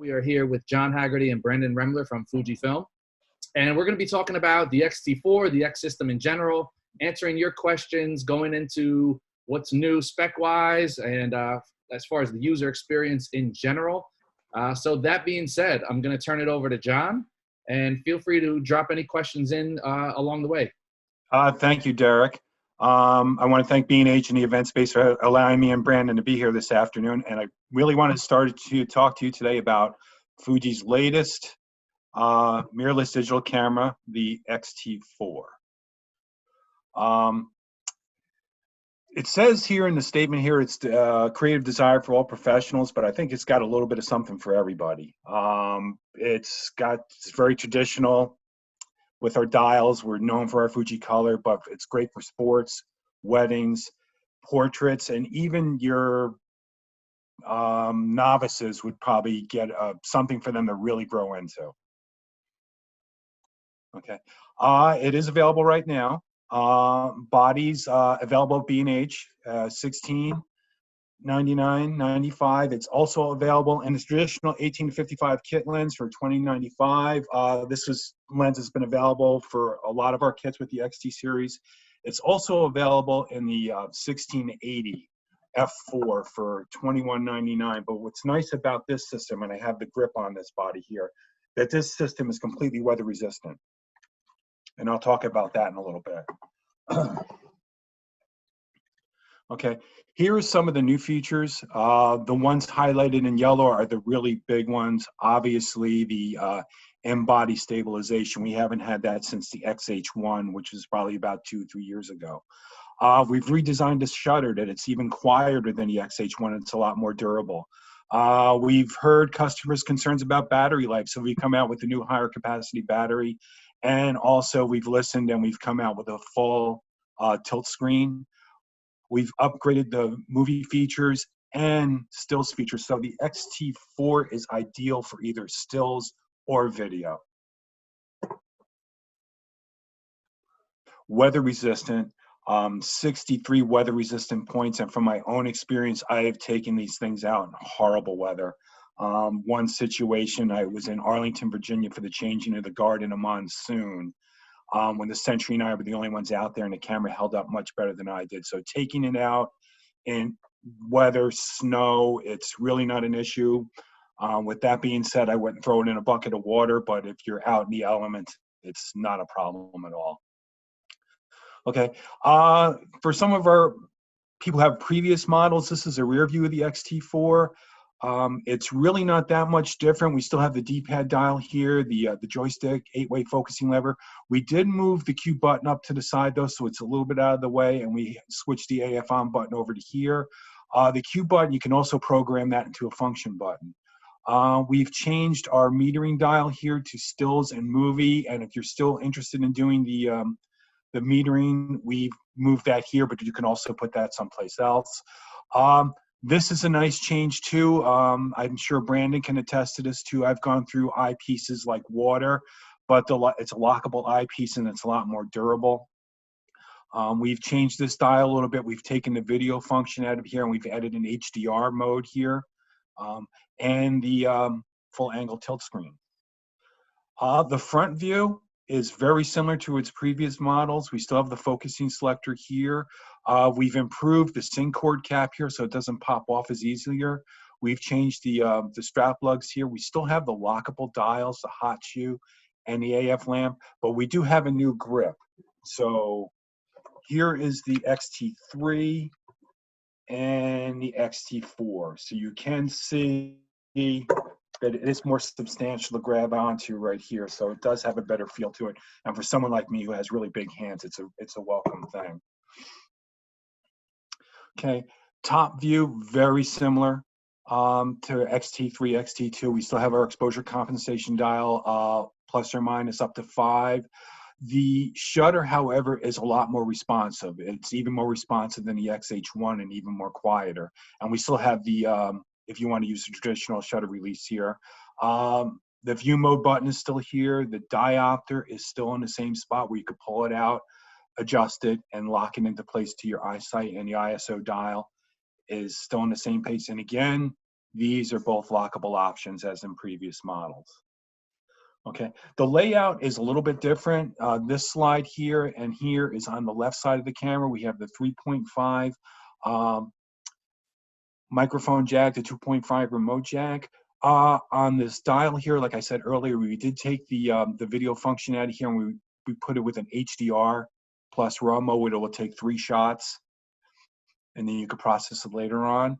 We are here with John Haggerty and Brandon Remler from Fujifilm. And we're going to be talking about the X-T4, the X system in general, answering your questions, going into what's new spec-wise, and as far as the user experience in general. So that being said, I'm going to turn it over to John, and feel free to drop any questions in along the way. Thank you, Derek. I want to thank B&H and the event space for allowing me and Brandon to be here this afternoon. And I really want to start to talk to you today about Fuji's latest mirrorless digital camera, the X-T4. It says here in the statement here, it's creative desire for all professionals, but I think it's got a little bit of something for everybody. It's very traditional. With our dials, we're known for our Fuji color, but it's great for sports, weddings, portraits, and even your novices would probably get something for them to really grow into. Okay, it is available right now. Bodies available at B&H, $16.99.95. It's also available in the traditional 18-55 kit lens for $20.95. This lens has been available for a lot of our kits with the XT series. It's also available in the 16-80 f4 for $21.99. But what's nice about this system, and I have the grip on this body here, that this system is completely weather resistant. And I'll talk about that in a little bit. Okay, here are some of the new features. The ones highlighted in yellow are the really big ones. Obviously, the M-body stabilization. We haven't had that since the XH1, which was probably about 2-3 years ago. We've redesigned the shutter that it's even quieter than the XH1. It's a lot more durable. We've heard customers' concerns about battery life, so we come out with a new higher capacity battery. And also, we've listened and we've come out with a full tilt screen. We've upgraded the movie features and stills features. So the X-T4 is ideal for either stills or video. Weather resistant, 63 weather resistant points. And from my own experience, I have taken these things out in horrible weather. One situation, I was in Arlington, Virginia for the changing of the guard in a monsoon. When the Century and I were the only ones out there, and the camera held up much better than I did. So taking it out in weather, snow, it's really not an issue. With that being said, I wouldn't throw it in a bucket of water, but if you're out in the elements, it's not a problem at all. Okay, for some of our people who have previous models, this is a rear view of the X-T4. It's really not that much different. We still have the D-pad dial here, the joystick, 8-way focusing lever. We did move the Q button up to the side though, so it's a little bit out of the way, and we switched the AF on button over to here. The Q button, you can also program that into a function button. We've changed our metering dial here to stills and movie, and if you're still interested in doing the metering, we've moved that here, but you can also put that someplace else. This is a nice change too. I'm sure Brandon can attest to this too. I've gone through eyepieces like water, but it's a lockable eyepiece and it's a lot more durable. We've changed this dial a little bit. We've taken the video function out of here and we've added an HDR mode here and the full angle tilt screen. The front view is very similar to its previous models. We still have the focusing selector here. We've improved the sync cord cap here so it doesn't pop off as easier. We've changed the strap lugs here. We still have the lockable dials, the hot shoe, and the AF lamp, but we do have a new grip. So here is the X-T3 and the X-T4. So you can see that it is more substantial to grab onto right here, so it does have a better feel to it. And for someone like me who has really big hands, it's a welcome thing. Okay, top view, very similar to X-T3, X-T2. We still have our exposure compensation dial, plus or minus up to 5. The shutter, however, is a lot more responsive. It's even more responsive than the XH1 and even more quieter. And we still have the if you want to use the traditional shutter release here. The view mode button is still here. The diopter is still in the same spot where you could pull it out, adjust it, and lock it into place to your eyesight. And the ISO dial is still in the same place. And again, These are both lockable options as in previous models. Okay, the layout is a little bit different. This slide here and here is on the left side of the camera. We have the 3.5 microphone jack, the 2.5 remote jack. On this dial here, like I said earlier, we did take the video function out of here and we put it with an HDR plus RAW mode. It will take 3 shots, and then you can process it later on.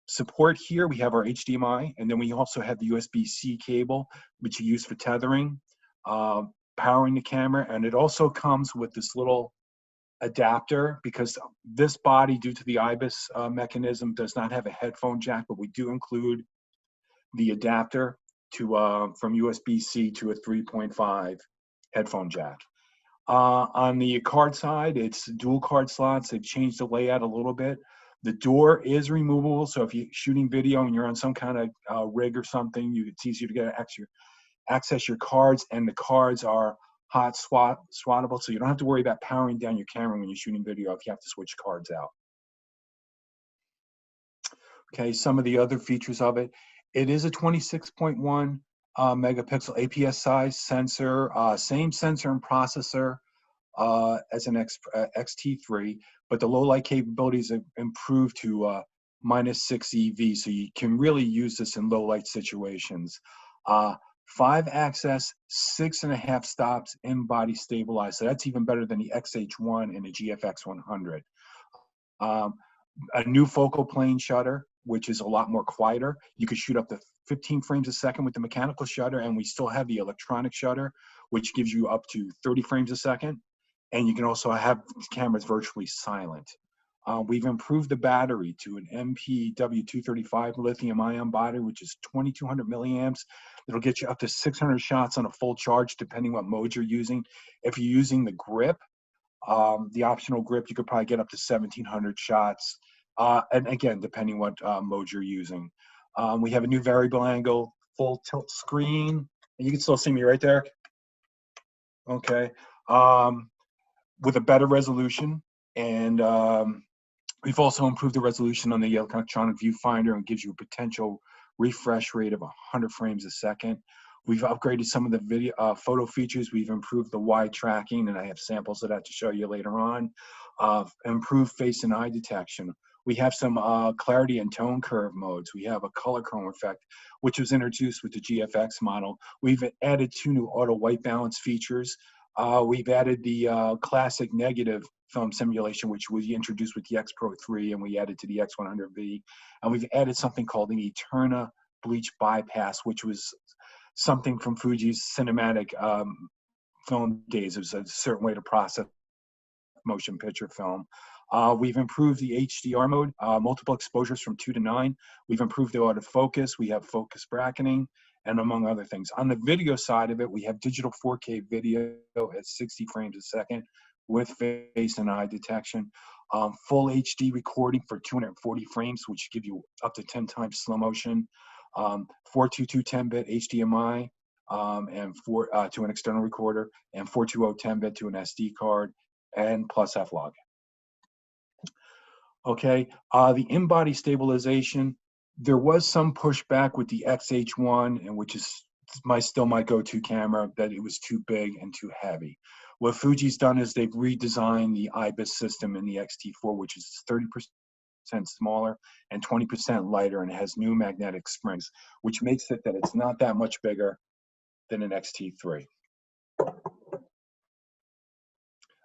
Support here, we have our HDMI, and then we also have the USB-C cable, which you use for tethering, powering the camera, and it also comes with this little adapter because this body, due to the IBIS mechanism, does not have a headphone jack, but we do include the adapter to from USB-C to a 3.5 headphone jack. On the card side, it's dual card slots. They've changed the layout a little bit. The door is removable, so if you're shooting video and you're on some kind of rig or something, it's easier to get access your cards, and the cards are hot swattable, so you don't have to worry about powering down your camera when you're shooting video if you have to switch cards out. Okay, some of the other features of it. It is a 26.1 megapixel APS size sensor, same sensor and processor as an XT3, but the low light capabilities have improved to -6 EV, so you can really use this in low light situations. 5 axis, 6.5 stops, in-body stabilized. So that's even better than the XH1 and the GFX 100. A new focal plane shutter, which is a lot more quieter. You could shoot up to 15 frames a second with the mechanical shutter, and we still have the electronic shutter, which gives you up to 30 frames a second. And you can also have cameras virtually silent. We've improved the battery to an MPW235 lithium-ion battery, which is 2,200 milliamps. It'll get you up to 600 shots on a full charge, depending what mode you're using. If you're using the grip, the optional grip, you could probably get up to 1,700 shots. And again, depending what mode you're using. We have a new variable angle, full tilt screen. And you can still see me right there. Okay. With a better resolution, and we've also improved the resolution on the electronic viewfinder and gives you a potential refresh rate of 100 frames a second. We've upgraded some of the video photo features. We've improved the wide tracking, and I have samples of that to show you later on. Improved face and eye detection. We have some clarity and tone curve modes. We have a color chrome effect, which was introduced with the GFX model. We've added 2 new auto white balance features. We've added the classic negative film simulation, which we introduced with the X Pro 3, and we added to the X100V. And we've added something called an Eterna bleach bypass, which was something from Fuji's cinematic film days. It was a certain way to process motion picture film. We've improved the HDR mode, multiple exposures from 2 to 9. We've improved the autofocus. We have focus bracketing, and among other things. On the video side of it, we have digital 4K video at 60 frames a second with face and eye detection. Full HD recording for 240 frames, which give you up to 10 times slow motion. 422 10-bit HDMI and to an external recorder, and 420 10-bit to an SD card, and plus F-Log. Okay, the in-body stabilization, there was some pushback with the XH1, and which is still my go-to camera, that it was too big and too heavy. What Fuji's done is they've redesigned the IBIS system in the XT4, which is 30% smaller and 20% lighter, and it has new magnetic springs, which makes it that it's not that much bigger than an XT3.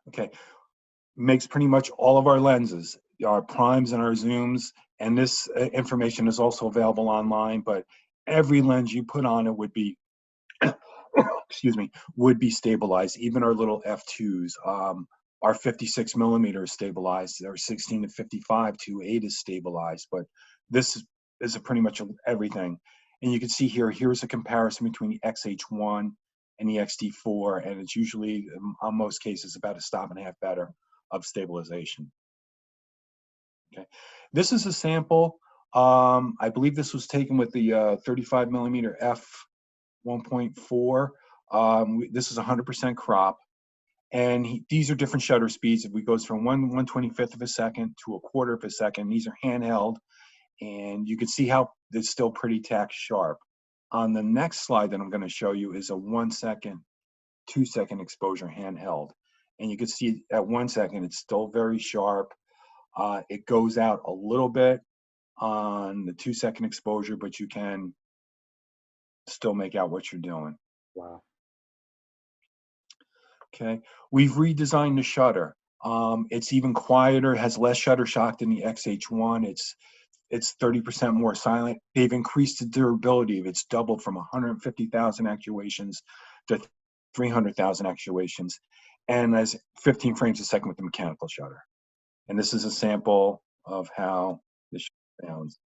Okay, makes pretty much all of our lenses, our primes and our zooms, and this information is also available online, but every lens you put on it would be, excuse me, would be stabilized. Even our little f2s, our 56 millimeter is stabilized, our 16 to 55 2.8 is stabilized, but this is pretty much everything. And you can see here's a comparison between the XH1 and the XT4, and it's usually, on most cases, about a stop and a half better of stabilization. Okay, this is a sample. I believe this was taken with the 35 millimeter f 1.4. This is 100% crop, and these are different shutter speeds. If we goes from 1/125th of a second to 1/4 of a second, these are handheld, And you can see how it's still pretty tack sharp. On the next slide that I'm going to show you is a 1 second, 2 second exposure handheld. And you can see at 1 second, it's still very sharp. It goes out a little bit on the 2 second exposure, but you can still make out what you're doing. Wow. Okay, we've redesigned the shutter. It's even quieter, has less shutter shock than the XH1. It's 30% more silent. They've increased the durability of it. It's doubled from 150,000 actuations to 300,000 actuations, and has 15 frames a second with the mechanical shutter. And this is a sample of how this sounds.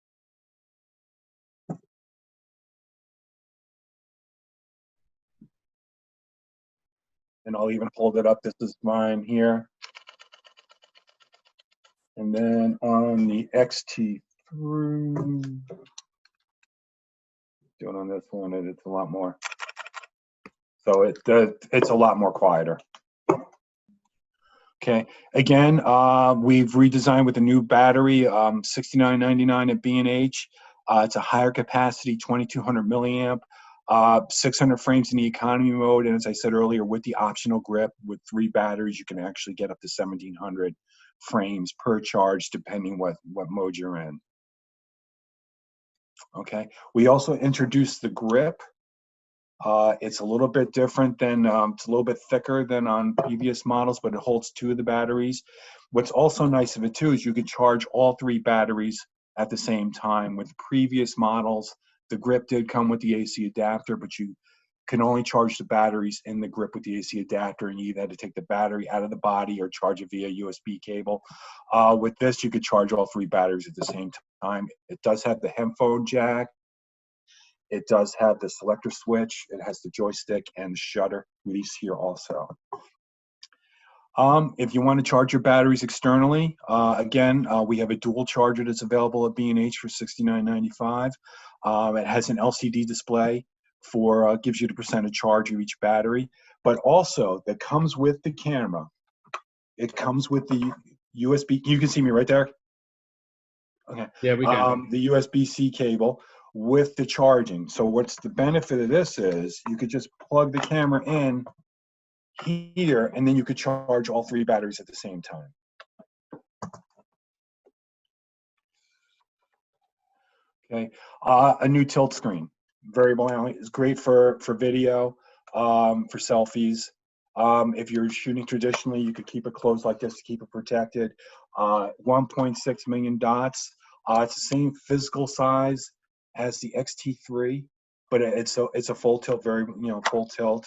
And I'll even hold it up. This is mine here. And then on the XT3, doing on this one, it's a lot more. So it's a lot more quieter. Okay, again, we've redesigned with a new battery, $69.99 at B&H. It's a higher capacity, 2200 milliamp, 600 frames in the economy mode, and as I said earlier, with the optional grip, with 3 batteries, you can actually get up to 1700 frames per charge, depending what mode you're in. Okay, we also introduced the grip. It's a little bit different than, it's a little bit thicker than on previous models, but it holds 2 of the batteries. What's also nice of it too is you could charge all 3 batteries at the same time. With previous models, the grip did come with the AC adapter, but you can only charge the batteries in the grip with the AC adapter, and you either had to take the battery out of the body or charge it via USB cable. With this, you could charge all 3 batteries at the same time. It does have the headphone jack. It does have the selector switch. It has the joystick and the shutter release here also. If you want to charge your batteries externally, again, we have a dual charger that's available at B&H for $69.95. It has an LCD display for gives you the percentage charge of each battery, but also that comes with the camera. It comes with the USB. You can see me right there. Okay. Yeah, we can. The USB-C cable with the charging. So what's the benefit of this is you could just plug the camera in here, and then you could charge all 3 batteries at the same time. Okay, a new tilt screen, variable angle, is great for video, for selfies. If you're shooting traditionally, you could keep it closed like this to keep it protected. 1.6 million dots. It's the same physical size as the XT3, but it's a full tilt, very full tilt,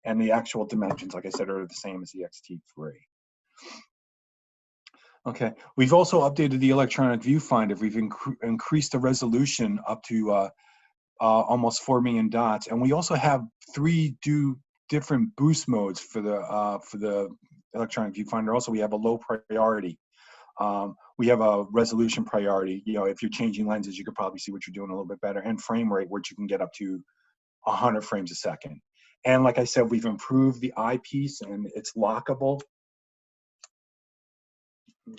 and the actual dimensions, like I said, are the same as the XT3. Okay, we've also updated the electronic viewfinder. We've increased the resolution up to almost 4 million dots, and we also have 3 different boost modes for the electronic viewfinder. Also, we have a low priority. We have a resolution priority. If you're changing lenses, you could probably see what you're doing a little bit better, and frame rate, which you can get up to 100 frames a second. And like I said, we've improved the eyepiece, and it's lockable. There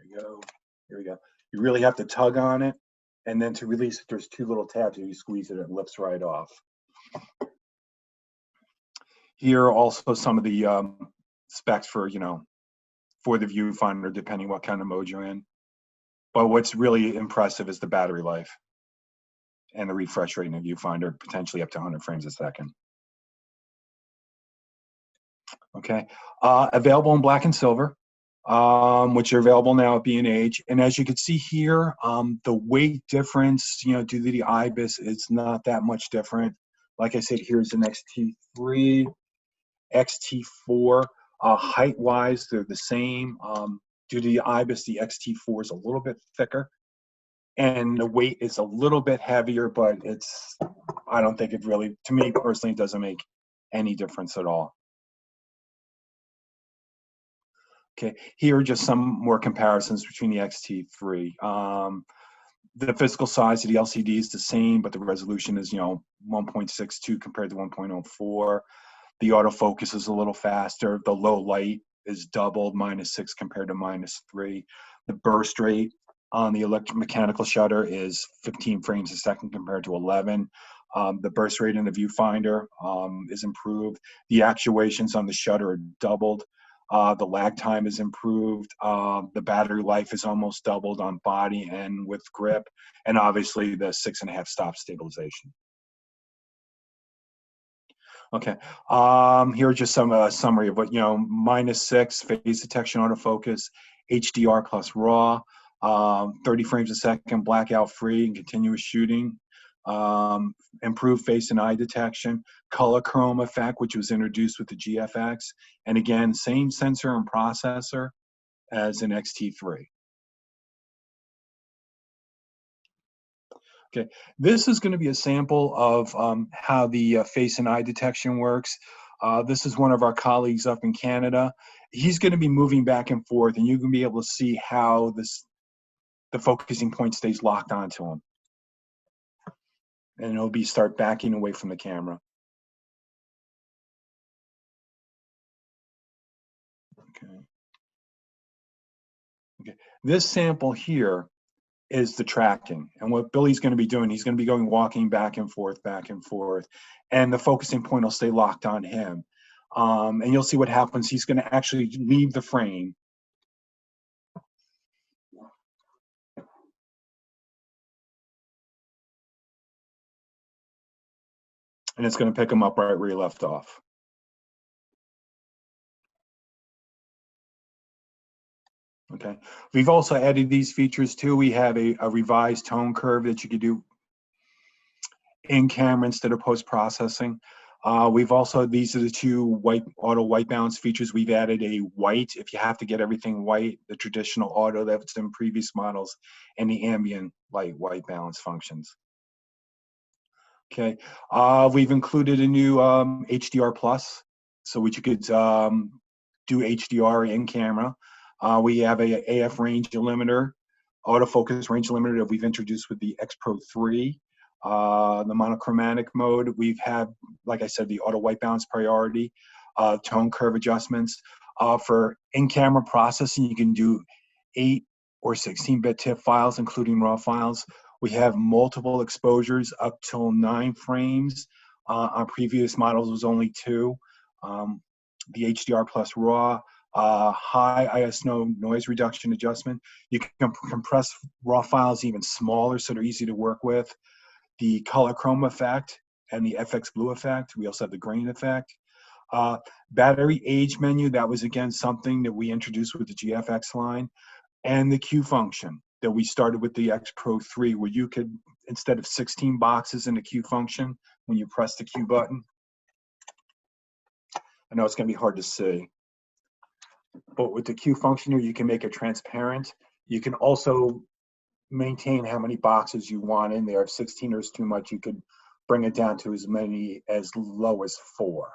we go. Here we go. You really have to tug on it, and then to release it, there's 2 little tabs. If you squeeze it, it lifts right off. Here are also some of the specs for the viewfinder, depending what kind of mode you're in. But what's really impressive is the battery life and the refresh rate in the viewfinder, potentially up to 100 frames a second. Okay, available in black and silver, which are available now at B&H. And as you can see here, the weight difference, due to the IBIS, it's not that much different. Like I said, here's an XT3, XT4. Height-wise, they're the same. Due to the IBIS, the XT4 is a little bit thicker, and the weight is a little bit heavier, but I don't think it really, to me personally, doesn't make any difference at all. Okay, here are just some more comparisons between the XT3. The physical size of the LCD is the same, but the resolution is 1.62 compared to 1.04. The autofocus is a little faster. The low light is doubled, -6 compared to -3. The burst rate on the electromechanical shutter is 15 frames a second compared to 11. The burst rate in the viewfinder is improved. The actuations on the shutter are doubled. The lag time is improved. The battery life is almost doubled on body and with grip. And obviously the 6.5 stop stabilization. Okay, here's just some summary of what, -6 phase detection autofocus, HDR plus RAW, 30 frames a second, blackout free and continuous shooting, improved face and eye detection, color chrome effect, which was introduced with the GFX, and again, same sensor and processor as an XT3. Okay, this is going to be a sample of how the face and eye detection works. This is one of our colleagues up in Canada. He's going to be moving back and forth, and you can be able to see how the focusing point stays locked onto him. And it'll start backing away from the camera. Okay. This sample here is the tracking. And what Billy's going to be doing, he's going to be walking back and forth, and the focusing point will stay locked on him. And you'll see what happens. He's going to actually leave the frame. And it's going to pick him up right where he left off. Okay. We've also added these features too. We have a revised tone curve that you could do in camera instead of post-processing. We've also, these are the two auto white balance features. We've added a white, if you have to get everything white, the traditional auto that's in previous models, and the ambient light white balance functions. Okay, we've included a new HDR plus, so which you could do HDR in camera. We have a AF range limiter, autofocus range limiter that we've introduced with the X Pro 3. The monochromatic mode, we've had, like I said, the auto white balance priority, tone curve adjustments. For in-camera processing, you can do 8 or 16-bit TIFF files, including RAW files. We have multiple exposures up till 9 frames. On previous models, it was only 2. The HDR plus RAW, high ISO noise reduction adjustment. You can compress RAW files even smaller, so they're easy to work with. The color chrome effect and the FX blue effect. We also have the grain effect. Battery age menu, that was again something that we introduced with the GFX line. And the Q function that we started with the X Pro 3, where you could, instead of 16 boxes in the Q function, when you press the Q button, I know it's going to be hard to see, but with the Q function here, you can make it transparent. You can also maintain how many boxes you want in there. If 16 is too much, you could bring it down to as low as 4.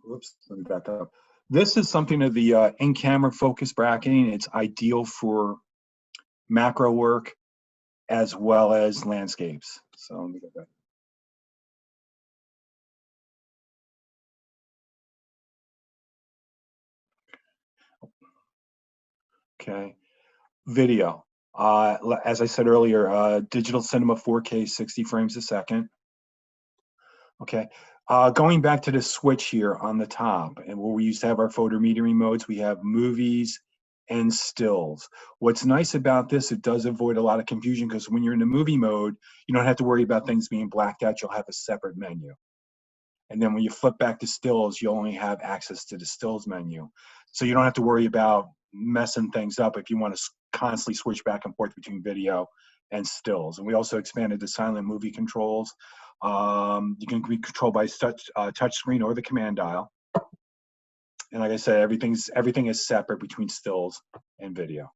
Whoops, let me back up. This is something of the in-camera focus bracketing. It's ideal for macro work as well as landscapes. So let me go back. Okay, video. As I said earlier, digital cinema 4K, 60 frames a second. Okay, going back to the switch here on the top, and where we used to have our photometering modes, we have movies and stills. What's nice about this, it does avoid a lot of confusion, because when you're in the movie mode, you don't have to worry about things being blacked out. You'll have a separate menu. And then when you flip back to stills, you only have access to the stills menu. So you don't have to worry about messing things up if you want to constantly switch back and forth between video and stills. And we also expanded the silent movie controls. You can be controlled by touch screen or the command dial. And like I said, everything is separate between stills and video.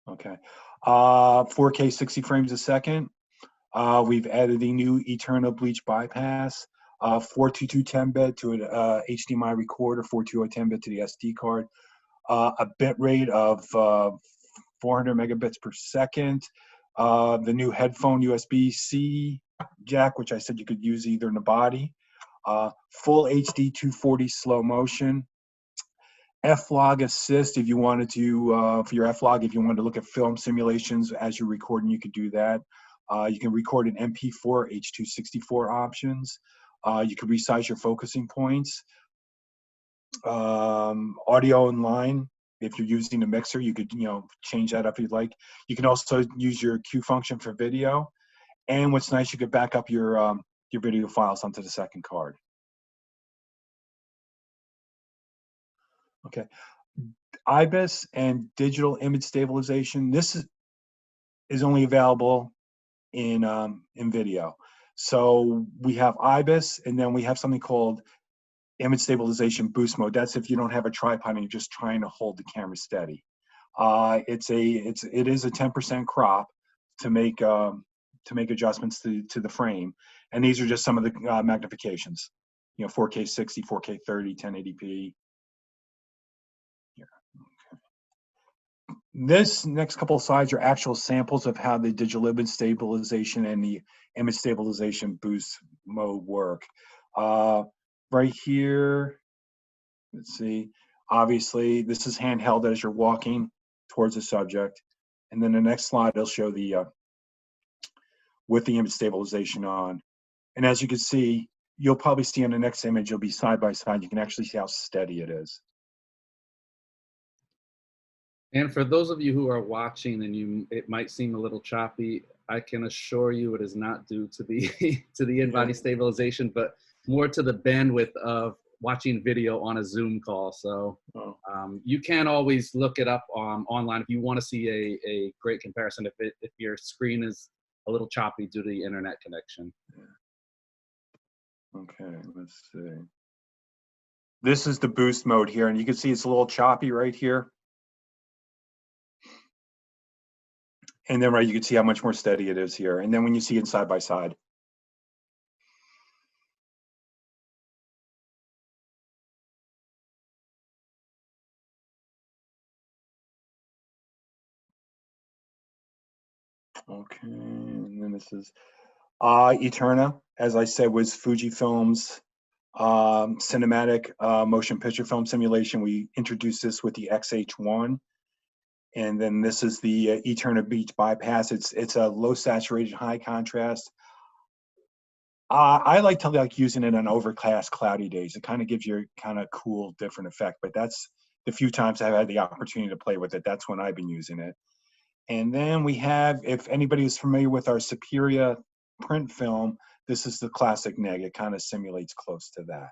Okay, 4K 60 frames a second. We've added the new Eternal Bleach bypass, 422 10-bit to an HDMI recorder, 420 10-bit to the SD card, a bit rate of 400 megabits per second, the new headphone USB-C jack, which I said you could use either in the body, full HD 240 slow motion, F-Log Assist, if you wanted to, for your F-Log, if you wanted to look at film simulations as you're recording, you could do that. You can record in MP4, H.264 options. You can resize your focusing points. Audio online, if you're using a mixer, you could, change that up if you'd like. You can also use your Q function for video. And what's nice, you could back up your video files onto the second card. Okay. IBIS and digital image stabilization. This is only available in video. So we have IBIS, and then we have something called image stabilization boost mode. That's if you don't have a tripod and you're just trying to hold the camera steady. It is a 10% crop to make adjustments to the frame, and these are just some of the magnifications. 4K 60, 4K 30, 1080p. This next couple of slides are actual samples of how the digital image stabilization and the image stabilization boost mode work. Right here, let's see, obviously this is handheld as you're walking towards the subject. And then the next slide, it'll show the, with the image stabilization on. And as you can see, you'll probably see in the next image, you'll be side by side. You can actually see how steady it is. And for those of you who are watching and it might seem a little choppy, I can assure you it is not due to the to the in-body stabilization, but more to the bandwidth of watching video on a Zoom call. So you can always look it up online if you want to see a great comparison if your screen is a little choppy due to the internet connection. Okay, let's see. This is the boost mode here, and you can see it's a little choppy right here. And then you can see how much more steady it is here. And then when you see it side by side. Okay, and then this is Eterna, as I said, was Fujifilm's cinematic motion picture film simulation. We introduced this with the XH1. And then this is the Eterna Beach Bypass. It's a low saturated, high contrast. I like to using it on overcast, cloudy days. It kind of gives you a kind of cool, different effect. But that's the few times I've had the opportunity to play with it. That's when I've been using it. And then we have, if anybody is familiar with our Superior print film, this is the classic neg. It kind of simulates close to that.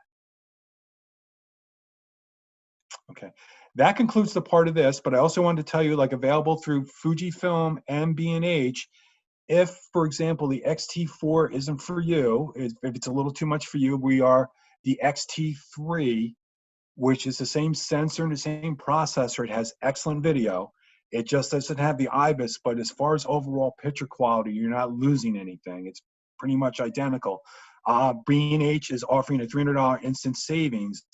Okay, that concludes the part of this, but I also wanted to tell you, available through Fujifilm and B&H, if, for example, the X-T4 isn't for you, if it's a little too much for you, we are the X-T3, which is the same sensor and the same processor. It has excellent video. It just doesn't have the IBIS, but as far as overall picture quality, you're not losing anything. It's pretty much identical. B&H is offering a $300 instant savings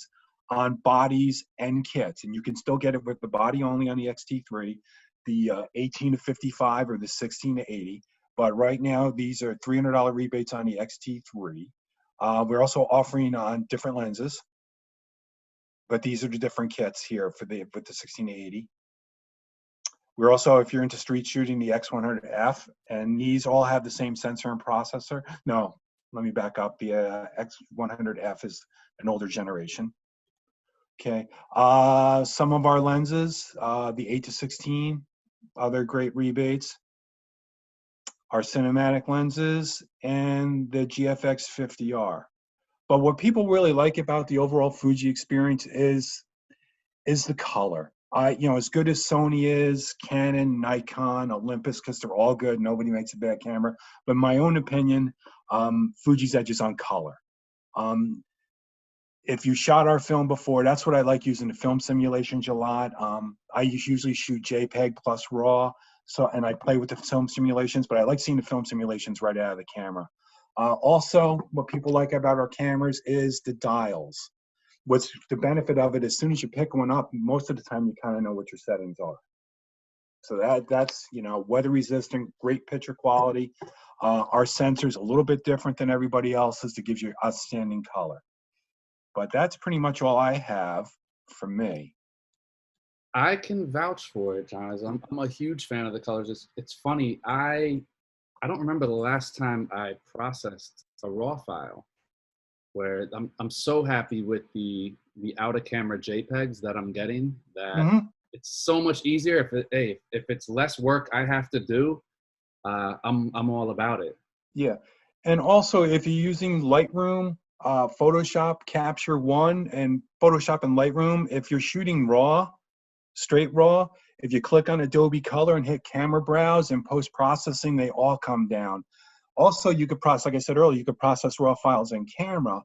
on bodies and kits, and you can still get it with the body only on the X-T3, the 18 to 55 or the 16 to 80. But right now, these are $300 rebates on the X-T3. We're also offering on different lenses, but these are the different kits here with the 16 to 80. We're also, if you're into street shooting, the X100F, and these all have the same sensor and processor. No, let me back up. The X100F is an older generation. Okay, some of our lenses, the 8 to 16, other great rebates. Our cinematic lenses and the GFX 50R. But what people really like about the overall Fuji experience is the color. As good as Sony is, Canon, Nikon, Olympus, because they're all good, nobody makes a bad camera. But in my own opinion, Fuji's edge is on color. If you shot our film before, that's what I like using the film simulations a lot. I usually shoot JPEG plus RAW, and I play with the film simulations, but I like seeing the film simulations right out of the camera. Also, what people like about our cameras is the dials. What's the benefit of it? As soon as you pick one up, most of the time you kind of know what your settings are. So that's weather resistant, great picture quality. Our sensor's a little bit different than everybody else's that gives you outstanding color. But that's pretty much all I have from me. I can vouch for it, John. As I'm a huge fan of the colors. It's funny. I don't remember the last time I processed a raw file where I'm so happy with the out of camera JPEGs that I'm getting that Hmm. it's so much easier. If it's less work I have to do, I'm all about it. Yeah. And also, if you're using Lightroom, Photoshop Capture One, and Photoshop and Lightroom, if you're shooting raw, straight raw, if you click on Adobe Color and hit Camera Browse and post processing, they all come down. Also, you could process, like I said earlier, you could process raw files in camera.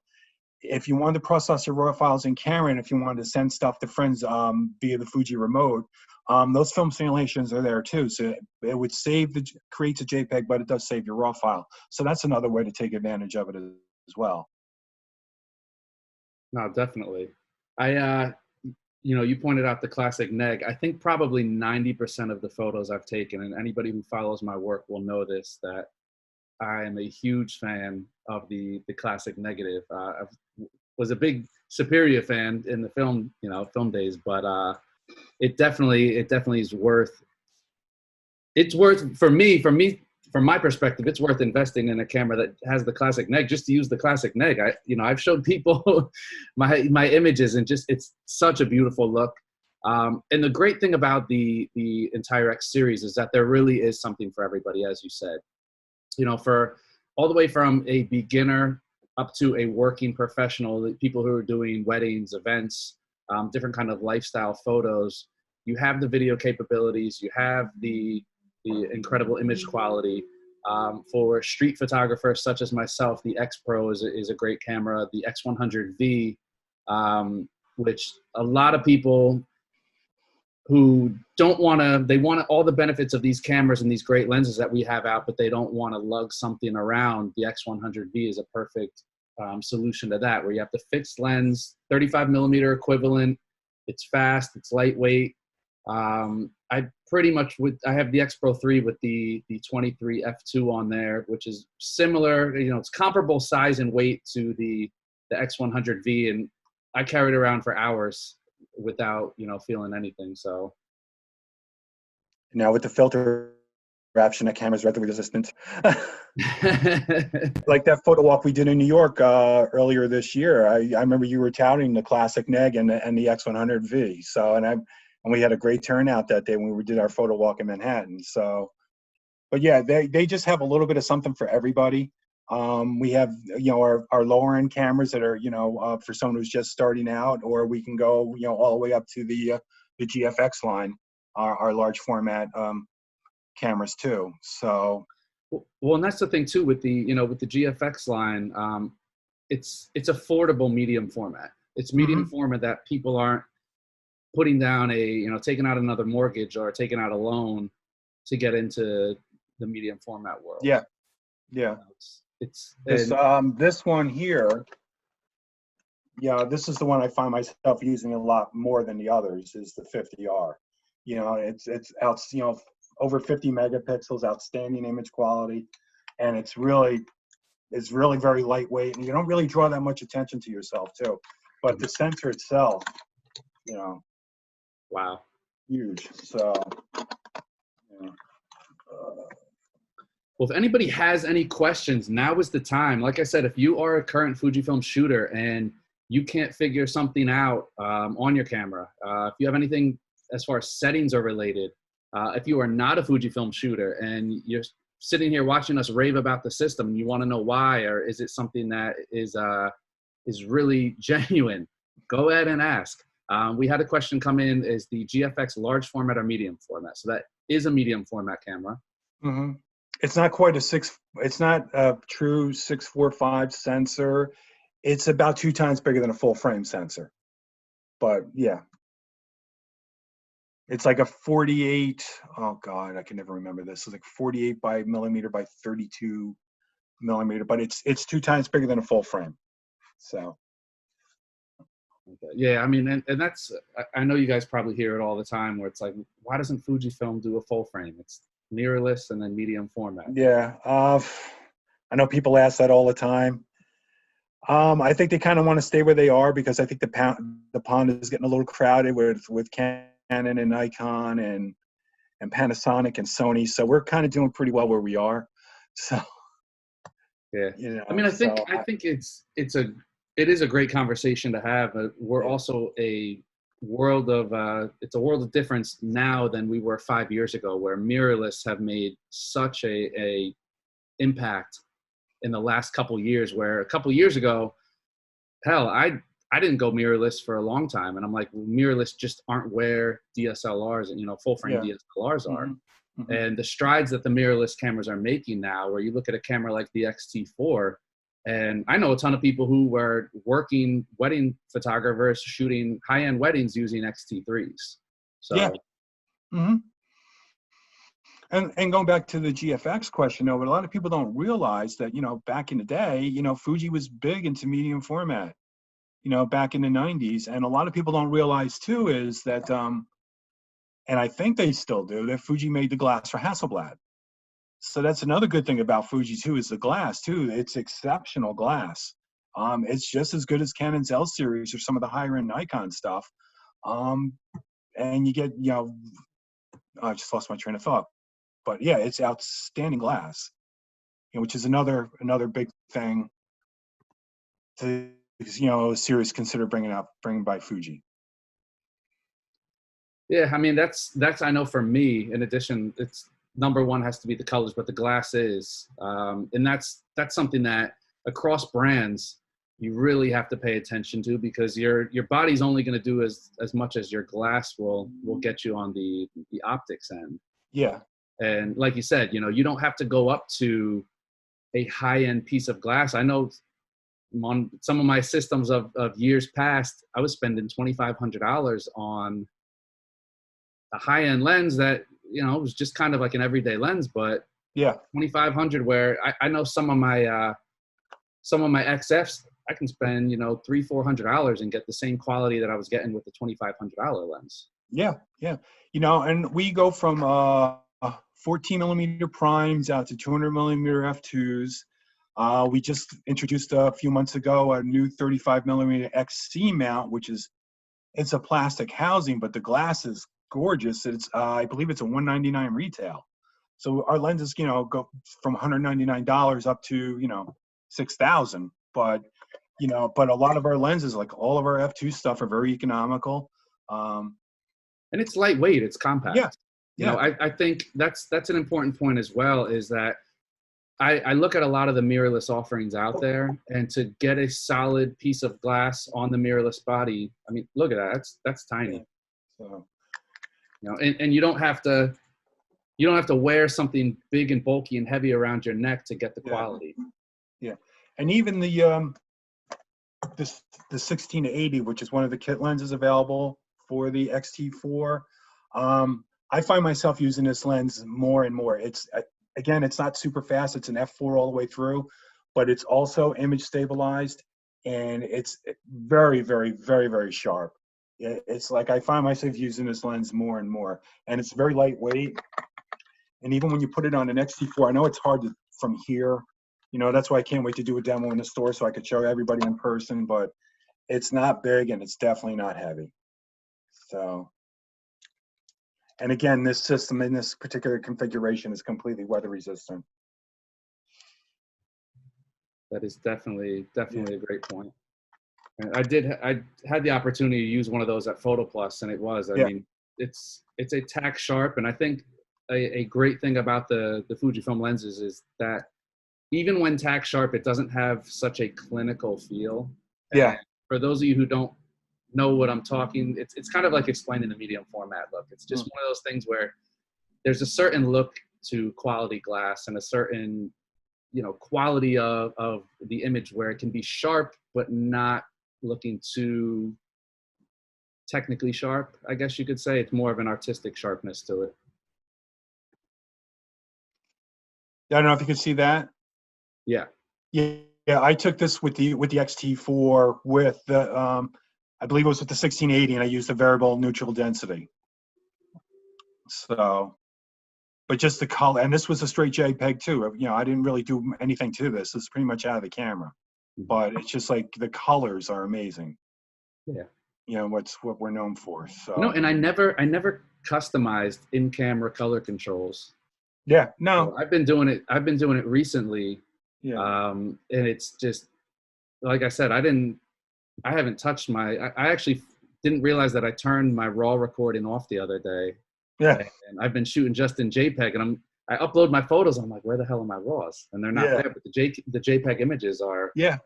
If you wanted to process your raw files in camera, and if you wanted to send stuff to friends via the Fuji remote, those film simulations are there too. So it would save creates a JPEG, but it does save your raw file. So that's another way to take advantage of it as well. No, definitely. I you pointed out the classic neg. I think probably 90% of the photos I've taken, and anybody who follows my work will know this, that I am a huge fan of the classic negative. I was a big Superior fan in the film days, but it definitely is worth. It's worth from my perspective. It's worth investing in a camera that has the classic neg just to use the classic neg. I've showed people my images, and just it's such a beautiful look. And the great thing about the entire X series is that there really is something for everybody, as you said. For all the way from a beginner up to a working professional, people who are doing weddings, events, different kind of lifestyle photos. You have the video capabilities, you have the incredible image quality. For street photographers such as myself, the X Pro is a great camera. The X100V, which a lot of people who don't want to, they want all the benefits of these cameras and these great lenses that we have out, but they don't want to lug something around. The X100V is a perfect solution to that, where you have the fixed lens, 35 millimeter equivalent. It's fast, it's lightweight. I pretty much I have the X Pro 3 with the 23 F2 on there, which is similar. It's comparable size and weight to the X100V, and I carried it around for hours without feeling anything. So Now with the filter option, that camera's readily resistant. Like that photo walk we did in New York earlier this year. I remember you were touting the classic neg and the X100V. So and we had a great turnout that day when we did our photo walk in Manhattan. So, but yeah, they just have a little bit of something for everybody. We have our lower end cameras that are for someone who's just starting out, or we can go all the way up to the GFX line, our large format cameras too. So well, and that's the thing too with the GFX line. It's affordable medium format. It's medium format that people aren't putting down taking out another mortgage or taking out a loan to get into the medium format world. Yeah, yeah. It's this one here. Yeah, this is the one I find myself using a lot more than the others. Is the 50R. It's out. Over 50 megapixels, outstanding image quality, and it's really very lightweight, and you don't really draw that much attention to yourself too. But the sensor itself, wow, huge. So well, if anybody has any questions, now is the time. Like I said, if you are a current Fujifilm shooter and you can't figure something out on your camera, if you have anything as far as settings are related, if you are not a Fujifilm shooter and you're sitting here watching us rave about the system, and you want to know why, or is it something that is really genuine, go ahead and ask. We had a question come in: is the GFX large format or medium format? So that is a medium format camera. Mm-hmm. It's not quite it's not a true 645 sensor. It's about 2 times bigger than a full frame sensor. But yeah. It's like a 48, oh God, I can never remember this. It's like 48 millimeter by 32 millimeter, but it's 2 times bigger than a full frame. So. Yeah, I mean, and that's, I know you guys probably hear it all the time where it's like, why doesn't Fujifilm do a full frame? It's mirrorless and then medium format. Yeah, I know people ask that all the time. I think they kind of want to stay where they are because I think the pond is getting a little crowded with Canon and Nikon and Panasonic and Sony. So we're kind of doing pretty well where we are. So, Yeah. you know, I mean, I think it is a great conversation to have. We're also a world of it's a world of difference now than we were 5 years ago, where mirrorless have made such a impact in the last couple years, where a couple years ago, hell, I didn't go mirrorless for a long time, and I'm like, well, mirrorless just aren't where DSLRs and full frame DSLRs are. And the strides that the mirrorless cameras are making now, where you look at a camera like the X-T4, and I know a ton of people who were working wedding photographers shooting high-end weddings using X-T3s. So yeah. And going back to the GFX question, though, but a lot of people don't realize that, back in the day, Fuji was big into medium format, back in the 90s. And a lot of people don't realize, too, is that, and I think they still do, that Fuji made the glass for Hasselblad. So that's another good thing about Fuji, too, is the glass, too. It's exceptional glass. It's just as good as Canon's L series or some of the higher-end Nikon stuff. And you get, I just lost my train of thought. But yeah, it's outstanding glass, which is another big thing to, a series consider bringing by Fuji. Yeah, I mean, that's I know for me, in addition, it's number one has to be the colors, but the glass is, and that's something that across brands you really have to pay attention to, because your body's only going to do as much as your glass will get you on the optics end. Yeah. And like you said, you don't have to go up to a high-end piece of glass. I know on some of my systems of years past, I was spending $2,500 on a high-end lens that, it was just kind of like an everyday lens, but yeah, $2,500, where I know some of my XFs, I can spend, $300-400 and get the same quality that I was getting with the $2,500 lens. Yeah. Yeah. And we go from, 14 millimeter primes out to 200 millimeter f2s. We just introduced a few months ago a new 35 millimeter XC mount, it's a plastic housing, but the glass is gorgeous. It's I believe it's a $199 retail. So our lenses, go from $199 up to $6,000. But but a lot of our lenses, like all of our f2 stuff, are very economical. And it's lightweight. It's compact. Yeah. Yeah. I think that's an important point as well, is that I look at a lot of the mirrorless offerings out there, and to get a solid piece of glass on the mirrorless body, I mean, look at that. That's tiny. So, and you don't have to wear something big and bulky and heavy around your neck to get the quality. Yeah. And even the 16-80, which is one of the kit lenses available for the X-T4, I find myself using this lens more and more. It's not super fast. It's an f4 all the way through, but it's also image stabilized, and it's very, very, very, very sharp. It's like I find myself using this lens more and more, and it's very lightweight. And even when you put it on an X-T4, I know it's hard from here. That's why I can't wait to do a demo in the store so I could show everybody in person, but it's not big and it's definitely not heavy. So. And again, this system in this particular configuration is completely weather resistant. That is definitely a great point. And I had the opportunity to use one of those at Photo Plus, and it was, I mean, it's a tack sharp. And I think a great thing about the Fujifilm lenses is that even when tack sharp, it doesn't have such a clinical feel. Yeah. And for those of you who don't know what I'm talking, it's kind of like explaining the medium format look. It's just one of those things where there's a certain look to quality glass and a certain quality of the image where it can be sharp but not looking too technically sharp, I guess you could say. It's more of an artistic sharpness to it. I don't know if you can see that. Yeah. I took this with the X-T4 with the I believe it was with the 1680, and I used a variable neutral density. So, but just the color, and this was a straight JPEG too. I didn't really do anything to this. It's pretty much out of the camera, but it's just like the colors are amazing. Yeah. you know, what we're known for. You know, So and I never customized in-camera color controls. yeah, So no, I've been doing it recently, yeah, and it's just like I said, I haven't touched I actually didn't realize that I turned my raw recording off the other day, yeah, and I've been shooting just in JPEG, and I upload my photos. I'm like, where the hell are my raws? And they're not yeah, there, but the JPEG images are, yeah,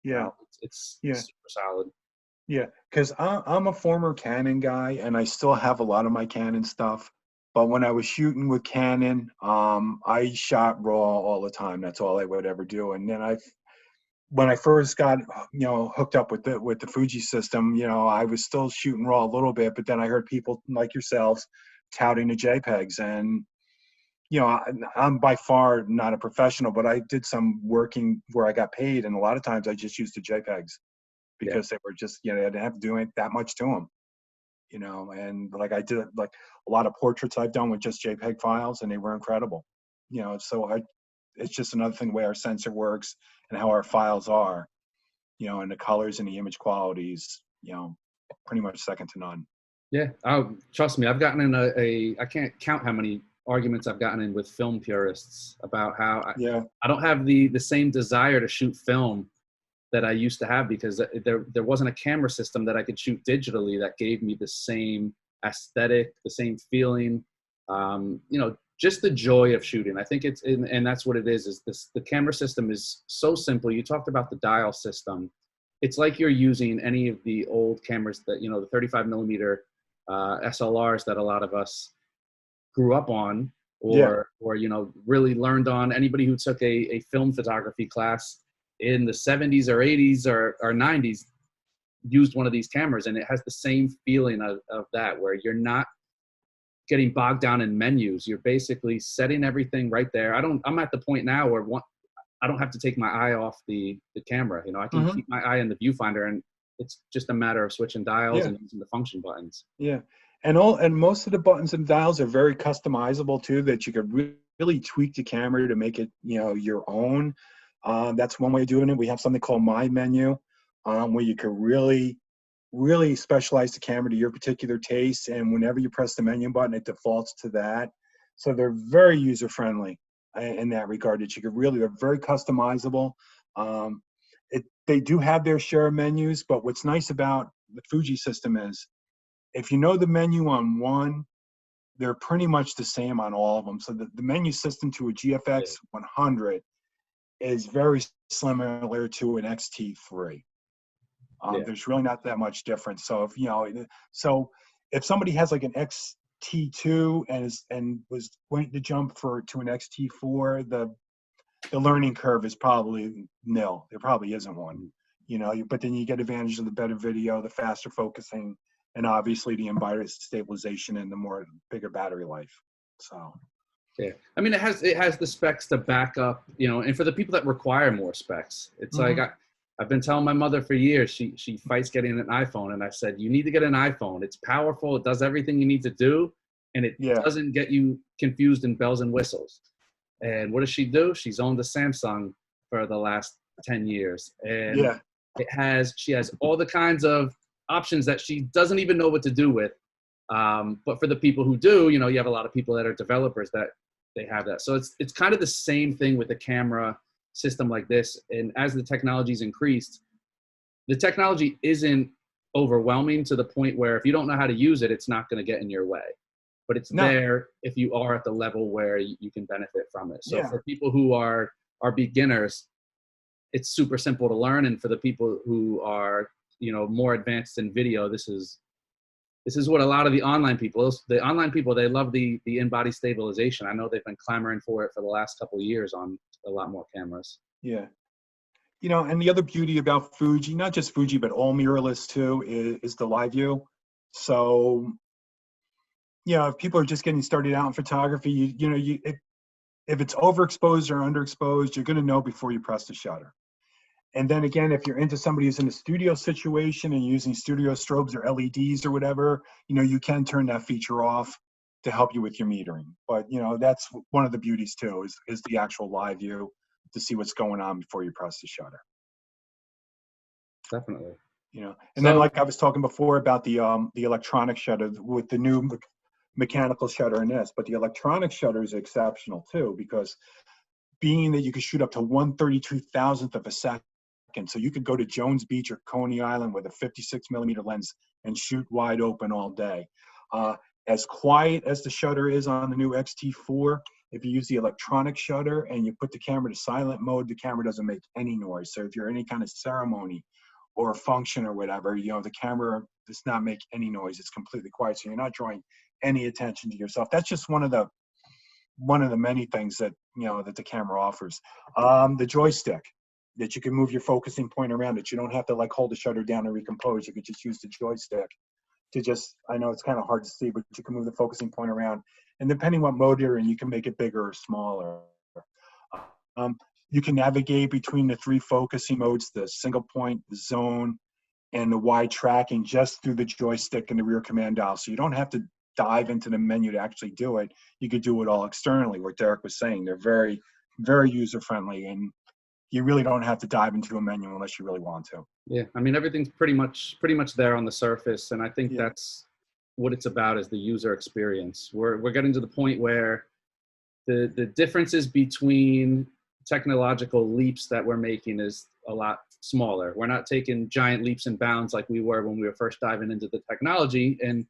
you yeah, know, it's yeah. super solid. Yeah, because I'm a former Canon guy, and I still have a lot of my Canon stuff. But when I was shooting with Canon, I shot raw all the time. That's all I would ever do. And then when I first got, hooked up with the Fuji system, I was still shooting raw a little bit. But then I heard people like yourselves touting the JPEGs, and I'm by far not a professional, but I did some working where I got paid, and a lot of times I just used the JPEGs Yeah, because they were just, they didn't have to do that much to them, and like I did like a lot of portraits I've done with just JPEG files, and they were incredible. It's just another thing, the way our sensor works and how our files are, and the colors and the image qualities, pretty much second to none. yeah. Oh, trust me, I've gotten in I can't count how many arguments I've gotten in with film purists about how Yeah. I don't have the same desire to shoot film that I used to have, because there wasn't a camera system that I could shoot digitally that gave me the same aesthetic, the same feeling. Just the joy of shooting. I think and that's what it is. Is this the camera system is so simple. You talked about the dial system. It's like you're using any of the old cameras that the 35 millimeter SLRs that a lot of us grew up on, Yeah. or really learned on. Anybody who took a film photography class in the 70s or 80s or 90s used one of these cameras, and it has the same feeling of that, where you're not getting bogged down in menus. You're basically setting everything right there. I'm at the point now where I don't have to take my eye off the camera. I can Hmm. keep my eye in the viewfinder, and it's just a matter of switching dials Yeah. and using the function buttons. Yeah. And most of the buttons and dials are very customizable too, that you could really tweak the camera to make it, your own. That's one way of doing it. We have something called My Menu, where you can really specialize the camera to your particular taste. And whenever you press the menu button, it defaults to that. So they're very user friendly in that regard. That they're very customizable. They do have their share of menus, but what's nice about the Fuji system is, if you know the menu on one, they're pretty much the same on all of them. So the menu system to a Yeah, GFX 100 is very similar to an XT3. yeah, There's really not that much difference. So if somebody has like an XT2 and was going to jump to an XT4, the learning curve is probably nil. There probably isn't one. But then you get advantage of the better video, the faster focusing, and obviously the environment stabilization and the bigger battery life. So yeah. I mean, it has the specs to back up, and for the people that require more specs, it's like hmm I've been telling my mother for years. She fights getting an iPhone, and I said, you need to get an iPhone. It's powerful. It does everything you need to do, and it yeah, doesn't get you confused in bells and whistles. And what does she do? She's owned a Samsung for the last 10 years, and yeah, she has all the kinds of options that she doesn't even know what to do with. But for the people who do, you have a lot of people that are developers that they have that. So it's kind of the same thing with a camera system like this. And as the technology's increased, the technology isn't overwhelming to the point where if you don't know how to use it, it's not going to get in your way. But it's no, there if you are at the level where you can benefit from it. So yeah, for people who are beginners, it's super simple to learn. And for the people who are, more advanced in video, this is what a lot of the online people, they love the in-body stabilization. I know they've been clamoring for it for the last couple of years on a lot more cameras. yeah. And the other beauty about Fuji, not just Fuji, but all mirrorless too, is the live view. So, if people are just getting started out in photography, if it's overexposed or underexposed, you're going to know before you press the shutter. And then again, if you're into somebody who's in a studio situation and using studio strobes or LEDs or whatever, you can turn that feature off to help you with your metering. But, that's one of the beauties too, is the actual live view to see what's going on before you press the shutter. Definitely. you know. And then, So like I was talking before about the electronic shutter with the new mechanical shutter in this, but the electronic shutter is exceptional too, because being that you can shoot up to 1/32,000th of a second, so you could go to Jones Beach or Coney Island with a 56mm lens and shoot wide open all day. As quiet as the shutter is on the new X-T4, if you use the electronic shutter and you put the camera to silent mode, the camera doesn't make any noise. So if you're any kind of ceremony or function or whatever, you know, the camera does not make any noise. It's completely quiet, so you're not drawing any attention to yourself. That's just one of the many things that, you know, that the camera offers. The joystick, that you can move your focusing point around, that you don't have to like hold the shutter down and recompose. You could just use the joystick to just, I know it's kind of hard to see, but you can move the focusing point around, and depending what mode you're in, you can make it bigger or smaller. You can navigate between the 3 focusing modes, the single point, the zone, and the wide tracking, just through the joystick and the rear command dial. So you don't have to dive into the menu to actually do it. You could do it all externally, what Derek was saying. They're very, very user-friendly, and you really don't have to dive into a menu unless you really want to. yeah, I mean, everything's pretty much there on the surface, and I think that's what it's about, is the user experience. We're getting to the point where the differences between technological leaps that we're making is a lot smaller. We're not taking giant leaps and bounds like we were when we were first diving into the technology. And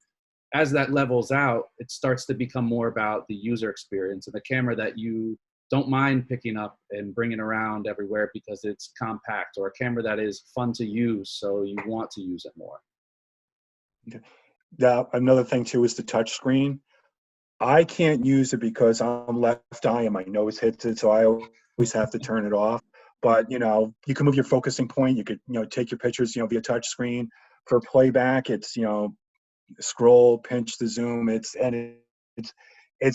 as that levels out, it starts to become more about the user experience and the camera that you don't mind picking up and bringing around everywhere because it's compact, or a camera that is fun to use, so you want to use it more. Another thing too is the touch screen. I can't use it because I'm left eye and my nose hits it, so I always have to turn it off. But, you know, you can move your focusing point. You could, you know, take your pictures, you know, via touch screen. For playback, it's, you know, scroll, pinch the zoom. It's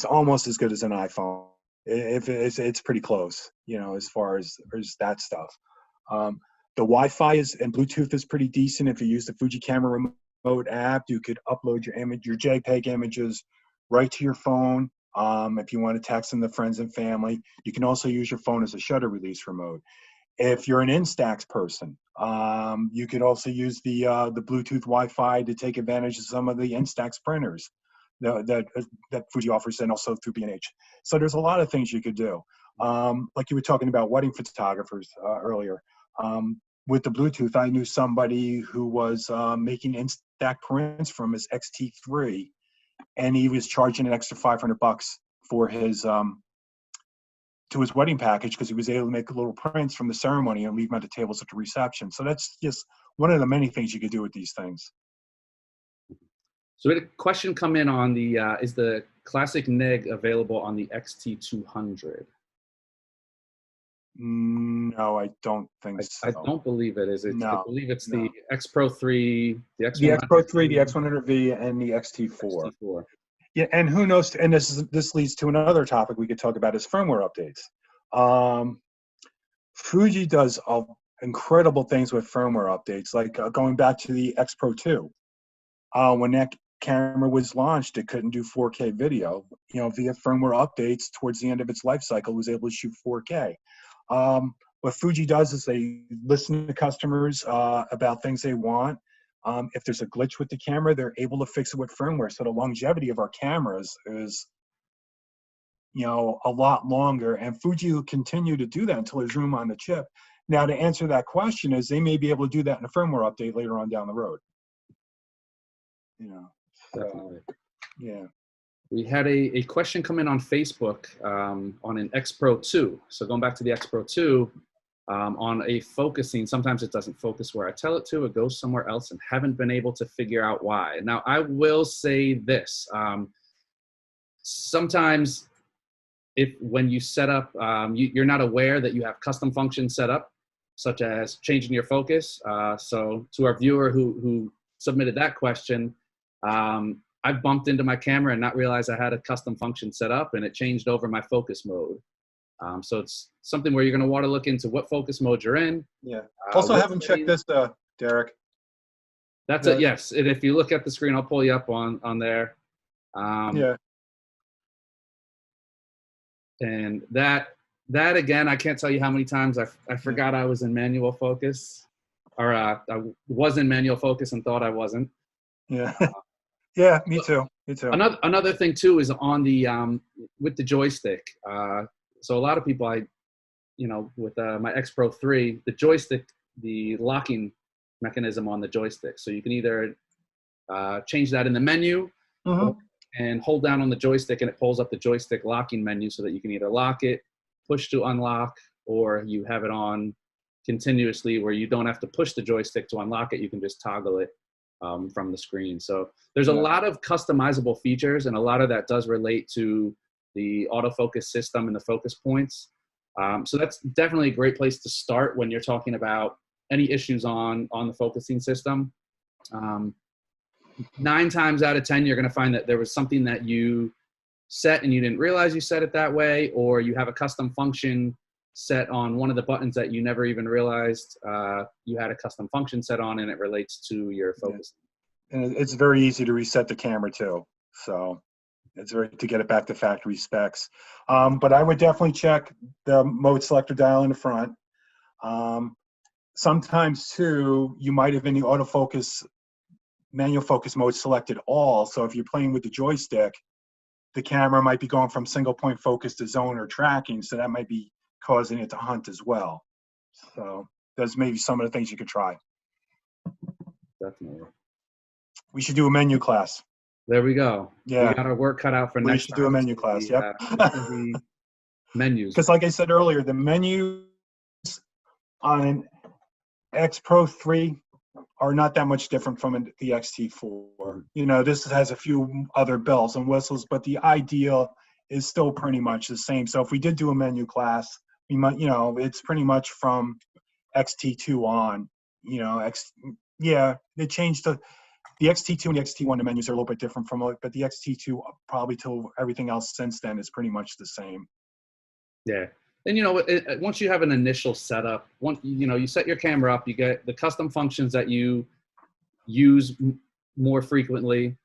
almost as good as an iPhone. If it's pretty close, you know, as far as that stuff. The Wi-Fi and Bluetooth is pretty decent. If you use the Fuji Camera Remote app, you could upload your JPEG images right to your phone. If you want to text them to friends and family, you can also use your phone as a shutter release remote. If you're an Instax person, you could also use the Bluetooth Wi-Fi to take advantage of some of the Instax printers that Fuji offers, and also through B&H. So there's a lot of things you could do. Like you were talking about wedding photographers earlier. With the Bluetooth, I knew somebody who was making Instax prints from his X-T3, and he was charging an extra $500 for his to his wedding package, because he was able to make little prints from the ceremony and leave them at the tables at the reception. So that's just one of the many things you could do with these things. So we had a question come in on the, is the classic neg available on the XT200? No, I don't think so. I don't believe it is. No, I believe it's the X Pro 3, the X100, the X Pro 3, the X100V, and the XT4. Yeah, and who knows? And this leads to another topic we could talk about, is firmware updates. Fuji does incredible things with firmware updates, like going back to the X Pro 2. When that camera was launched, it couldn't do 4K video. You know, via firmware updates towards the end of its life cycle, it was able to shoot 4K. What Fuji does is they listen to customers about things they want. If there's a glitch with the camera, they're able to fix it with firmware. So the longevity of our cameras is, you know, a lot longer. And Fuji will continue to do that until there's room on the chip. Now, to answer that question, is they may be able to do that in a firmware update later on down the road. You know, Definitely. Yeah. We had a question come in on Facebook on an X Pro 2. So going back to the X Pro 2, on a focusing, sometimes it doesn't focus where I tell it to, it goes somewhere else, and haven't been able to figure out why. Now, I will say this. Sometimes when you set up, you're not aware that you have custom functions set up, such as changing your focus. So to our viewer who submitted that question, I bumped into my camera and not realized I had a custom function set up, and it changed over my focus mode. So it's something where you're going to want to look into what focus mode you're in. Yeah. Also, have them check this, Derek. That's it. Yes. And if you look at the screen, I'll pull you up on there. Yeah. And that again, I can't tell you how many times I forgot I was in manual focus. or I was in manual focus and thought I wasn't. Yeah. Yeah, me too. Me too. Another thing too is on the with the joystick. So a lot of people, with my X Pro 3, the joystick, the locking mechanism on the joystick. So you can either change that in the menu, and hold down on the joystick, and it pulls up the joystick locking menu so that you can either lock it, push to unlock, or you have it on continuously where you don't have to push the joystick to unlock it. You can just toggle it from the screen. So there's a lot of customizable features, and a lot of that does relate to the autofocus system and the focus points. So that's definitely a great place to start when you're talking about any issues on the focusing system. 9 times out of 10, you're going to find that there was something that you set and you didn't realize you set it that way, or you have a custom function set on one of the buttons that you never even realized you had a custom function set on, and it relates to your focus. Yeah. And it's very easy to reset the camera too. So it's very to get it back to factory specs. But I would definitely check the mode selector dial in the front. Sometimes too, you might have in the autofocus manual focus mode selected all. So if you're playing with the joystick, the camera might be going from single point focus to zone or tracking. So that might be causing it to hunt as well. So there's maybe some of the things you could try. Definitely. We should do a menu class. There we go. Yeah. We got our work cut out for next time. We should do a menu class. Yep. Menus. Because like I said earlier, the menus on an X Pro 3 are not that much different from the XT4. This has a few other bells and whistles, but the idea is still pretty much the same. So if we did do a menu class, we might, it's pretty much from XT2 on. They changed the XT2 and the XT1. The menus are a little bit different but the XT2 probably till everything else since then is pretty much the same. Yeah. And once you have an initial setup, you set your camera up, you get the custom functions that you use more frequently.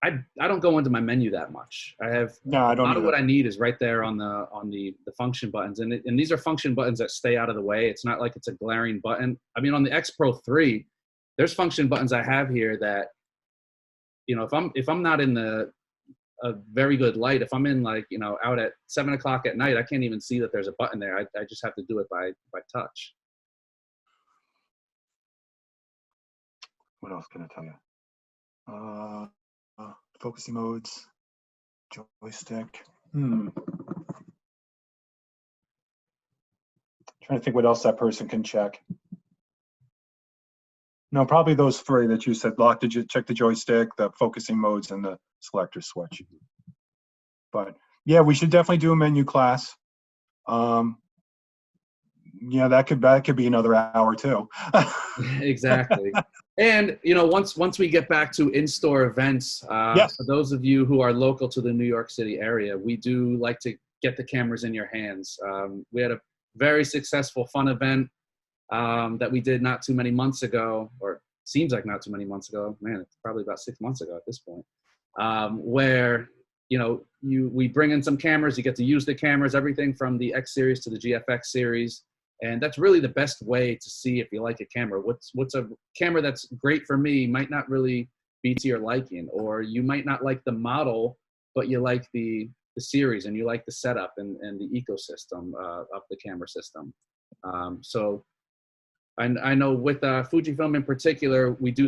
I don't go into my menu that much. I have a lot of what I need is right there on the function buttons, and these are function buttons that stay out of the way. It's not like it's a glaring button. I mean, on the X Pro 3, there's function buttons I have here that, if I'm not in a very good light, if I'm in out at 7 o'clock at night, I can't even see that there's a button there. I just have to do it by touch. What else can I tell you? Focusing modes, joystick. Trying to think what else that person can check. No, probably those 3 that you said. Check the joystick, the focusing modes, and the selector switch. But yeah, we should definitely do a menu class. That could be another hour too. Exactly. And once we get back to in-store events, yes. For those of you who are local to the New York City area, we do like to get the cameras in your hands. We had a very successful fun event that we did not too many months ago, or seems like not too many months ago. Man, it's probably about 6 months ago at this point, where we bring in some cameras, you get to use the cameras, everything from the X Series to the GFX Series. And that's really the best way to see if you like a camera. What's a camera that's great for me might not really be to your liking, or you might not like the model, but you like the series and you like the setup and the ecosystem of the camera system. So I know with Fujifilm in particular, we do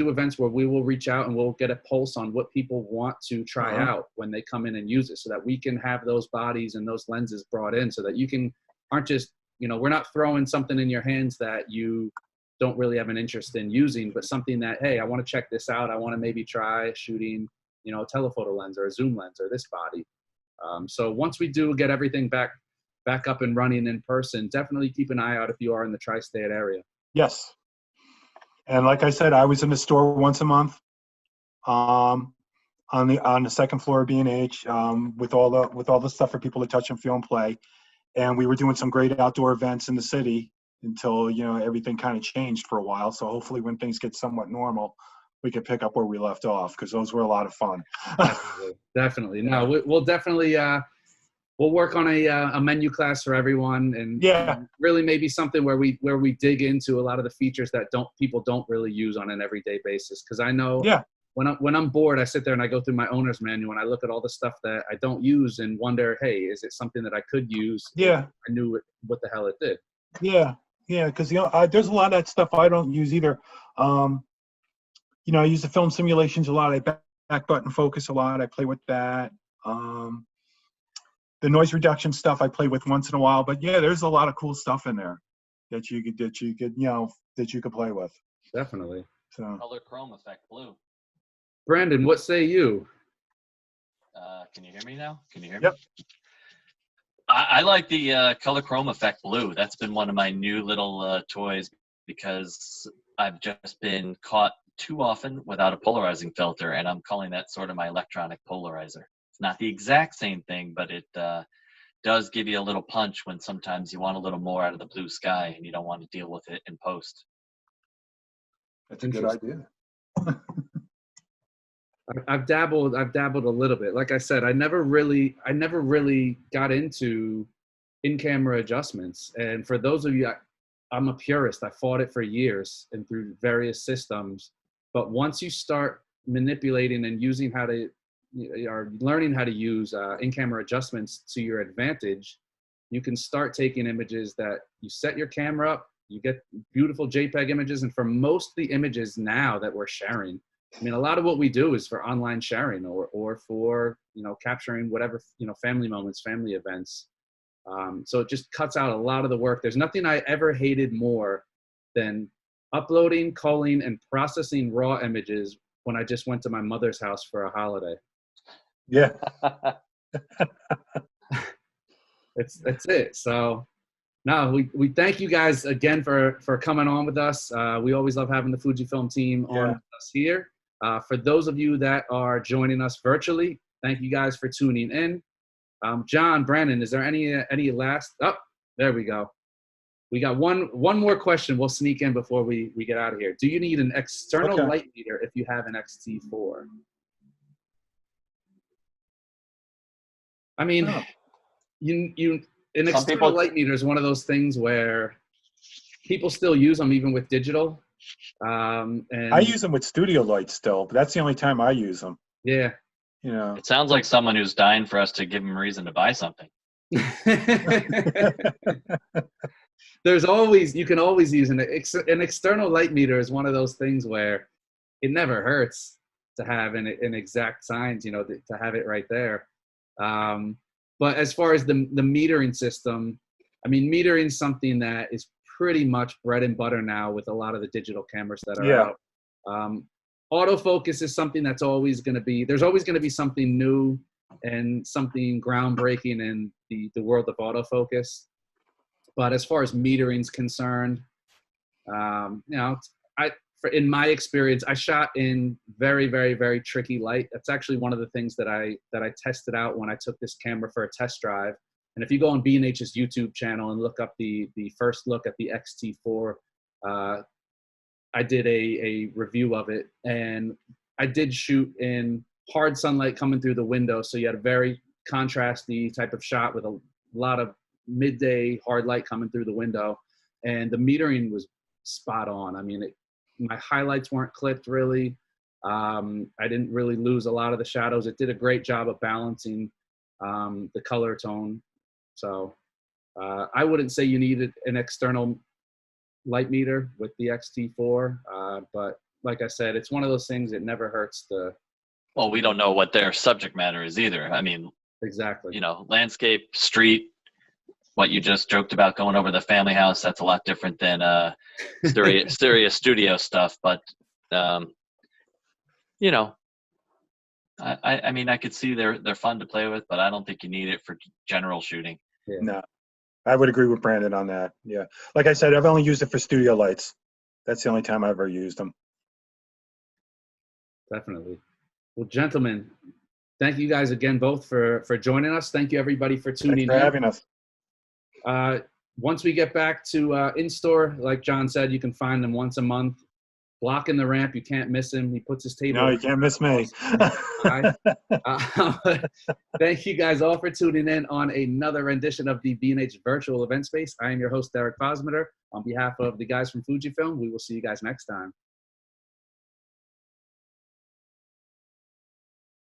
events where we will reach out and we'll get a pulse on what people want to try out when they come in and use it, so that we can have those bodies and those lenses brought in, so that aren't just, we're not throwing something in your hands that you don't really have an interest in using, but something that, hey, I want to check this out. I want to maybe try shooting, a telephoto lens or a zoom lens or this body. So once we do get everything back up and running in person, definitely keep an eye out if you are in the tri-state area. Yes. And like I said, I was in the store once a month on the second floor of B&H with all the stuff for people to touch and feel and play. And we were doing some great outdoor events in the city until, everything kind of changed for a while. So hopefully when things get somewhat normal, we could pick up where we left off, because those were a lot of fun. Definitely. No, we'll definitely we'll work on a menu class for everyone, and Yeah. really maybe something where we dig into a lot of the features that people don't really use on an everyday basis. Because I know when I'm bored, I sit there and I go through my owner's manual and I look at all the stuff that I don't use and wonder, hey, is it something that I could use? Yeah. If I knew what the hell it did. Yeah. Yeah. Because there's a lot of that stuff I don't use either. I use the film simulations a lot. I back button focus a lot. I play with that. The noise reduction stuff I play with once in a while, but yeah, there's a lot of cool stuff in there that you could play with. Definitely. So color chrome effect blue. Brandon, what say you? Can you hear me now? Can you hear Yep. me? I like the color chrome effect blue. That's been one of my new little toys because I've just been caught too often without a polarizing filter, and I'm calling that sort of my electronic polarizer. It's not the exact same thing, but it does give you a little punch when sometimes you want a little more out of the blue sky and you don't want to deal with it in post. that's a good idea. I've dabbled a little bit. Like I said, I never really got into in-camera adjustments. And for those of you, I'm a purist. I fought it for years and through various systems. But once you start manipulating and using or learning how to use in-camera adjustments to your advantage, you can start taking images that you set your camera up, you get beautiful JPEG images. And for most of the images now that we're sharing, I mean, a lot of what we do is for online sharing or for, capturing whatever, family moments, family events. So it just cuts out a lot of the work. There's nothing I ever hated more than uploading, culling, and processing raw images when I just went to my mother's house for a holiday. Yeah. That's it. So no, we thank you guys again for coming on with us. We always love having the Fujifilm team on with us here. For those of you that are joining us virtually, thank you guys for tuning in. John, Brandon, is there any last? Oh, there we go. We got one more question we'll sneak in before we get out of here. Do you need an external light meter if you have an XT4? I mean, an external light meter is one of those things where people still use them even with digital. And I use them with studio lights still, but that's the only time I use them. Yeah. It sounds like someone who's dying for us to give him reason to buy something. You can always use an external light meter is one of those things where it never hurts to have an exact science, to have it right there. But as far as the metering system, I mean, metering is something that is pretty much bread and butter now with a lot of the digital cameras that are out. Autofocus is something that's always going to be, there's always going to be something new and something groundbreaking in the world of autofocus. But as far as metering is concerned, in my experience, I shot in very, very, very tricky light. That's actually one of the things that I tested out when I took this camera for a test drive. And if you go on B&H's YouTube channel and look up the first look at the XT4, I did a review of it, and I did shoot in hard sunlight coming through the window. So you had a very contrasty type of shot with a lot of midday hard light coming through the window, and the metering was spot on. I mean, my highlights weren't clipped really. I didn't really lose a lot of the shadows. It did a great job of balancing the color tone. So I wouldn't say you needed an external light meter with the XT4, but like I said, it's one of those things that never hurts to. Well, we don't know what their subject matter is either. I mean, exactly. Landscape, street, what you just joked about going over the family house, that's a lot different than serious studio stuff. But, I mean, I could see they're fun to play with, but I don't think you need it for general shooting. Yeah. No, I would agree with Brandon on that. Yeah. Like I said, I've only used it for studio lights. That's the only time I've ever used them. Definitely. Well, gentlemen, thank you guys again both for joining us. Thank you everybody for tuning in. Thanks for having us. Once we get back to in-store, like John said, you can find them once a month. blocking the ramp. You can't miss him. He puts his table. No, you can't miss me. Thank you guys all for tuning in on another rendition of the B&H Virtual Event Space. I am your host, Derek Fosmeter. On behalf of the guys from Fujifilm, we will see you guys next time.